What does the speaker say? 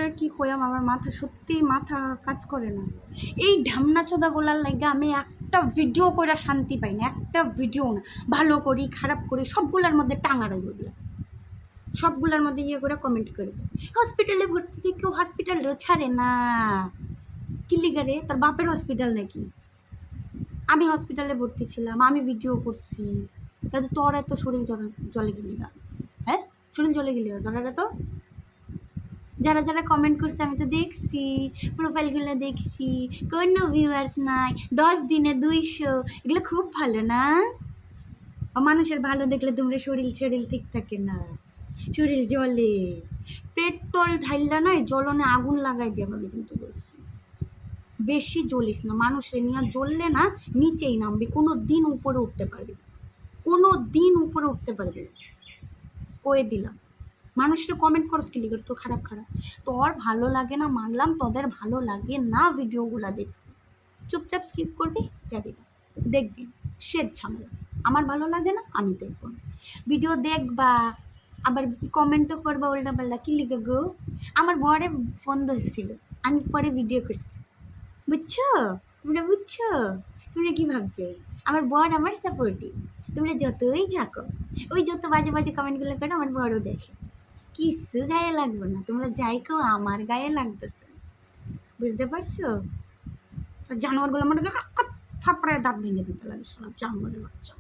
আর কি কইয়াম, আমার মাথা সত্যি মাথা কাজ করে না। এই ঢামনা চোদা গোলার লাগে আমি একটা ভিডিও করে শান্তি পাই না, একটা ভিডিও না। ভালো করি খারাপ করি সবগুলোর মধ্যে টাঙা রইল, সবগুলোর মধ্যে ইয়ে করে কমেন্ট করবে। হসপিটালে ভর্তি দিয়ে কেউ হসপিটালেও ছাড়ে না। কি লিগারে তোর বাপের হসপিটাল নাকি? আমি হসপিটালে ভর্তি ছিলাম, আমি ভিডিও করছি, তাতে তোর এত শরীর জলে গেলি না? হ্যাঁ, শরীর জলে গেলি না তোরা? তো যারা যারা কমেন্ট করছে আমি তো দেখছি, প্রোফাইলগুলো দেখছি, কোনো ভিউয়ার্স নাই, 10 দিনে 200, এগুলো খুব ভালো না? মানুষের ভালো দেখলে তোমরা শরীর ঠিক থাকে না, শরীর জলে। পেট্রোল ঢাইলা নয়, জ্বলনে আগুন লাগাই দিয়ে বলে কিন্তু বলছি, বেশি জ্বলিস না। মানুষের নিয়ে জ্বললে না নিচেই নামবি, কোনো দিন উপরে উঠতে পারবি, কোনো দিন উপরে উঠতে পারবি, কয়ে দিলাম। মানুষের কমেন্ট করস কি লিখে তো খারাপ খারাপ, তোর ভালো লাগে না মানলাম, তোদের ভালো লাগে না ভিডিওগুলো দেখতে, চুপচাপ স্কিপ করবি, যাবি না, দেখবি সে ঝামেলা। আমার ভালো লাগে না, আমি দেখবো না। ভিডিও দেখবা আবার কমেন্টও করবা উল্টা পাল্টা, কি লিখে গো? আমার বরে ফোন ধরছিল, আমি পরে ভিডিও করছি, বুঝছো? তোমরা বুঝছো? তোমরা কি ভাবছো? আমার বর আমার সাপোর্টিভ, তোমরা যতই ঝাঁকো, ওই যত বাজে বাজে কমেন্টগুলো করো আমার বড়ও দেখে, কিছু গায়ে লাগবে না, তোমরা যাই কেউ আমার গায়ে লাগতেছে, বুঝতে পারছো? জানোয়ারগুলো আমার থাপড়ায় দাঁত ভেঙে দিতে লাগে, সারা জানোয়ারের বাচ্চা।